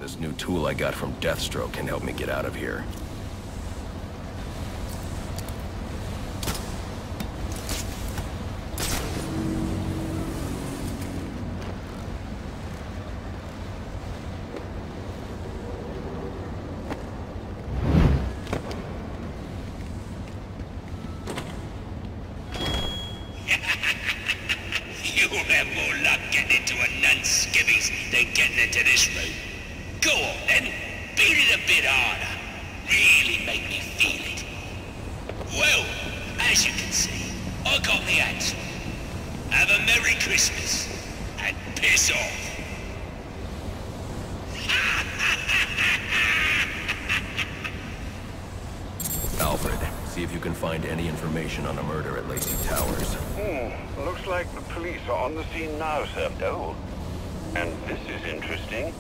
This new tool I got from Deathstroke can help me get out of here. You'll have more luck getting into a nun's skivvies than getting into this room. Go on then, beat it a bit harder. Really make me feel it. Well, as you can see, I got the answer. Have a Merry Christmas, and piss off. Alfred, see if you can find any information on a murder at Lacey Towers. Looks like the police are on the scene now, sir. Oh, and this is interesting.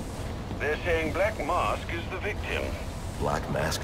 They're saying Black Mask is the victim. Black Mask?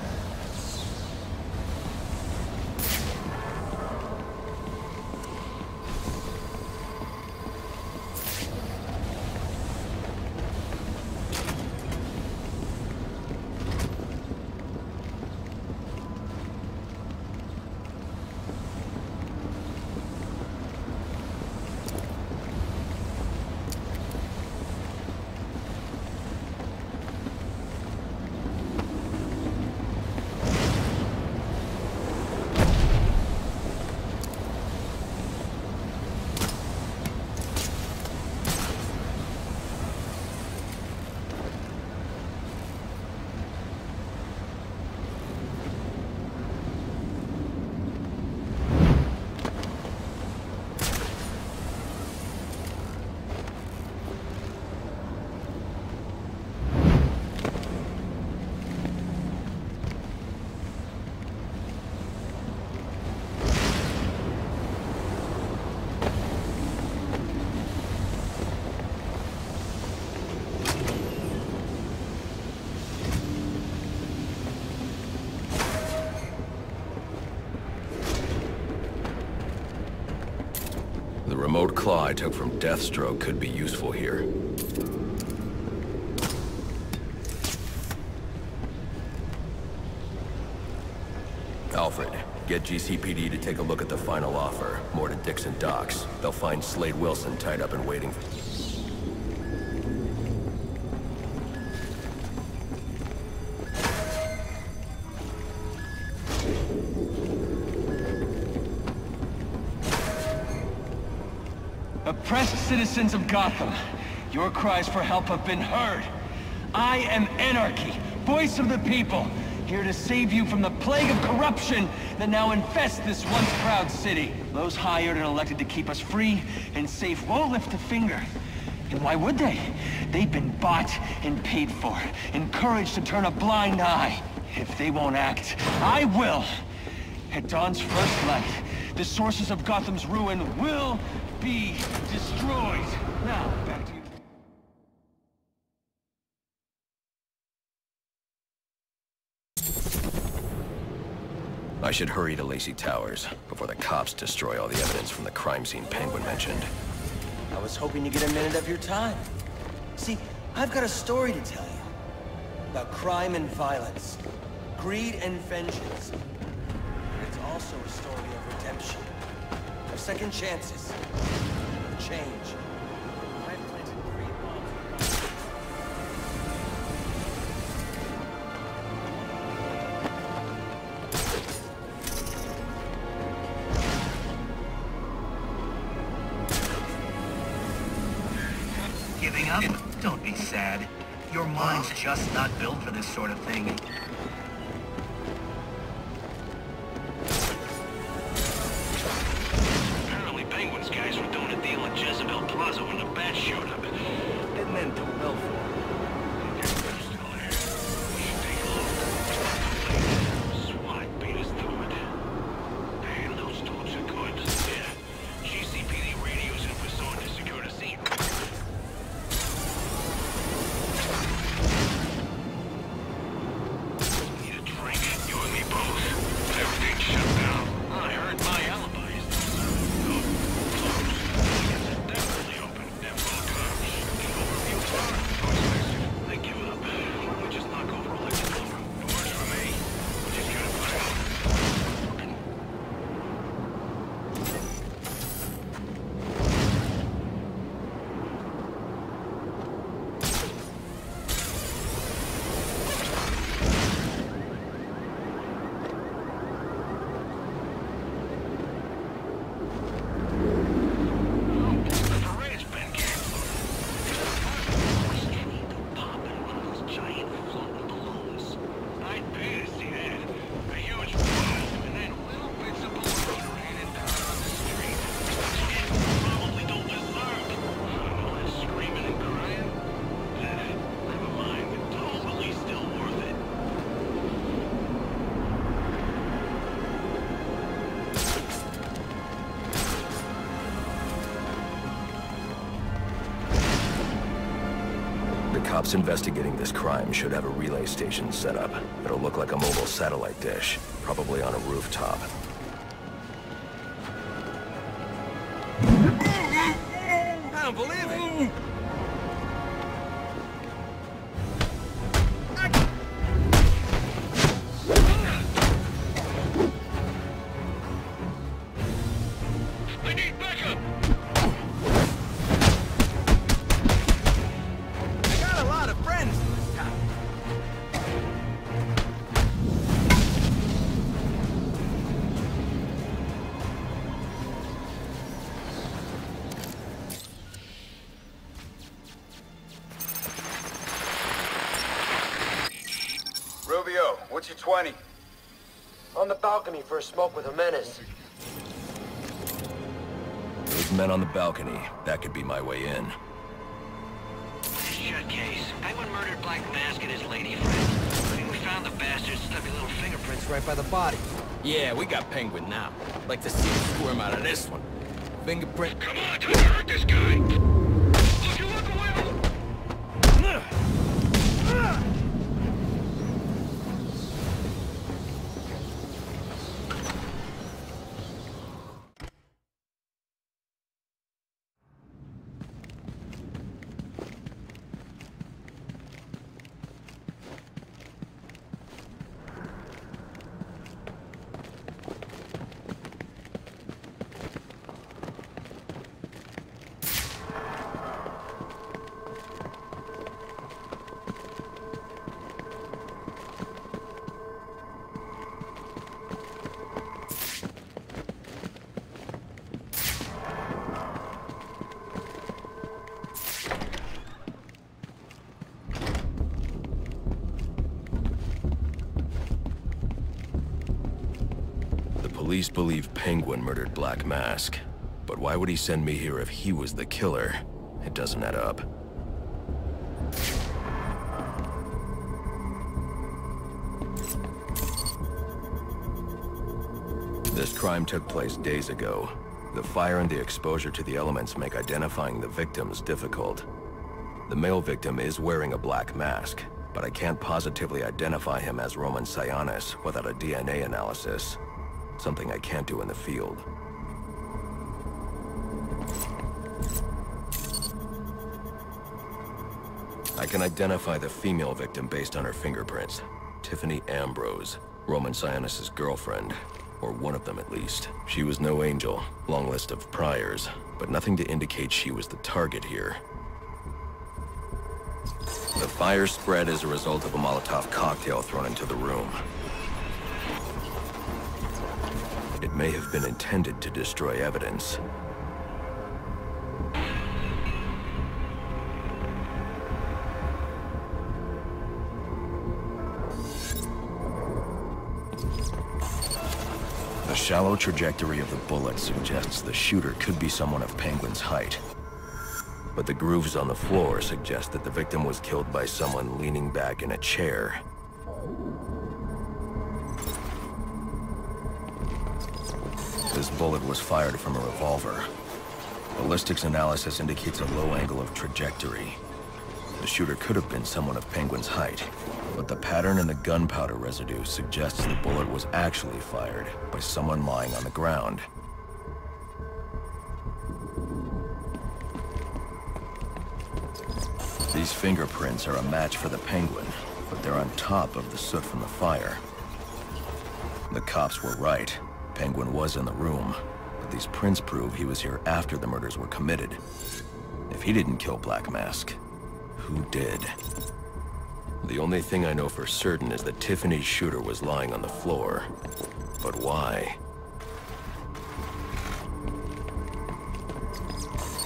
The remote claw I took from Deathstroke could be useful here. Alfred, get GCPD to take a look at the final offer. More to Dixon Docks. They'll find Slade Wilson tied up and waiting for... Oppressed citizens of Gotham, your cries for help have been heard. I am Anarchy, voice of the people, here to save you from the plague of corruption that now infests this once proud city. Those hired and elected to keep us free and safe won't lift a finger. And why would they? They've been bought and paid for, encouraged to turn a blind eye. If they won't act, I will. At dawn's first light, the sources of Gotham's ruin will be destroyed. Now, back to you. I should hurry to Lacey Towers before the cops destroy all the evidence from the crime scene Penguin mentioned. I was hoping to get a minute of your time. See, I've got a story to tell you. About crime and violence. Greed and vengeance. But it's also a story of redemption. Of second chances. Of change. I've planted great bombs. Giving up? Don't be sad. Your mind's just not built for this sort of thing. Apparently Penguin's guys were doing a deal at Jezebel Plaza when the bat showed up. Didn't end too well for them. They're still there. We should take a look. SWAT beat us to it. Man, those dogs are good. Yeah. GCPD radios in Passon to secure the scene. The cops investigating this crime should have a relay station set up. It'll look like a mobile satellite dish, probably on a rooftop. I don't believe it! I need backup! I got a lot of friends in this town. Rubio, what's your 20? On the balcony for a smoke with a menace. Those men on the balcony, that could be my way in. Shut case. Penguin murdered Black Mask and his lady friend. We found the bastard's stubby little fingerprints Right by the body. Yeah, we got Penguin now. Like to see him squirm out of this one. Fingerprint. Come on, time to hurt this guy! Look, you look away! Police believe Penguin murdered Black Mask. But why would he send me here if he was the killer? It doesn't add up. This crime took place days ago. The fire and the exposure to the elements make identifying the victims difficult. The male victim is wearing a black mask, but I can't positively identify him as Roman Sionis without a DNA analysis. Something I can't do in the field. I can identify the female victim based on her fingerprints. Tiffany Ambrose, Roman Sionis' girlfriend. Or one of them at least. She was no angel, long list of priors, but nothing to indicate she was the target here. The fire spread as a result of a Molotov cocktail thrown into the room. It may have been intended to destroy evidence. The shallow trajectory of the bullet suggests the shooter could be someone of Penguin's height. But the grooves on the floor suggest that the victim was killed by someone leaning back in a chair. This bullet was fired from a revolver. Ballistics analysis indicates a low angle of trajectory. The shooter could have been someone of Penguin's height, but the pattern in the gunpowder residue suggests the bullet was actually fired by someone lying on the ground. These fingerprints are a match for the Penguin, but they're on top of the soot from the fire. The cops were right. Penguin was in the room, but these prints prove he was here after the murders were committed. If he didn't kill Black Mask, who did? The only thing I know for certain is that Tiffany's shooter was lying on the floor. But why?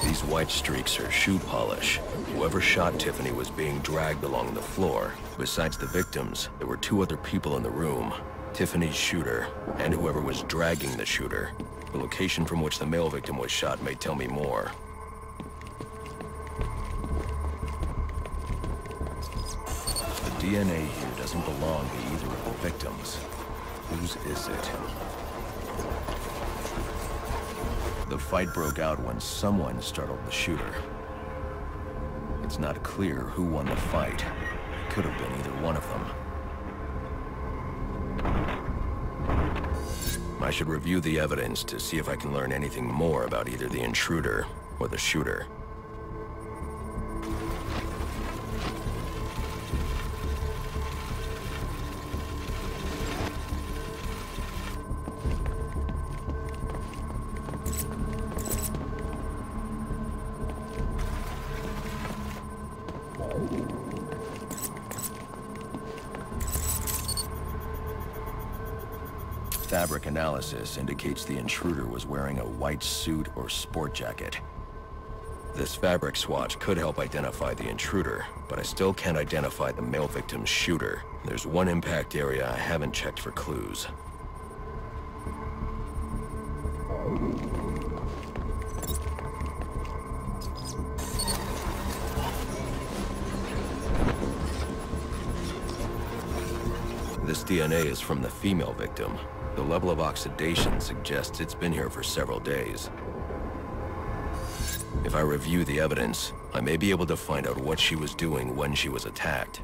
These white streaks are shoe polish. Whoever shot Tiffany was being dragged along the floor. Besides the victims, there were two other people in the room. Tiffany's shooter, and whoever was dragging the shooter. The location from which the male victim was shot may tell me more. The DNA here doesn't belong to either of the victims. Whose is it? The fight broke out when someone startled the shooter. It It's not clear who won the fight. It could have been either one of them. I should review the evidence to see if I can learn anything more about either the intruder or the shooter. Fabric analysis indicates the intruder was wearing a white suit or sport jacket. This fabric swatch could help identify the intruder, but I still can't identify the male victim's shooter. There's one impact area I haven't checked for clues. This DNA is from the female victim. The level of oxidation suggests it's been here for several days. If I review the evidence, I may be able to find out what she was doing when she was attacked.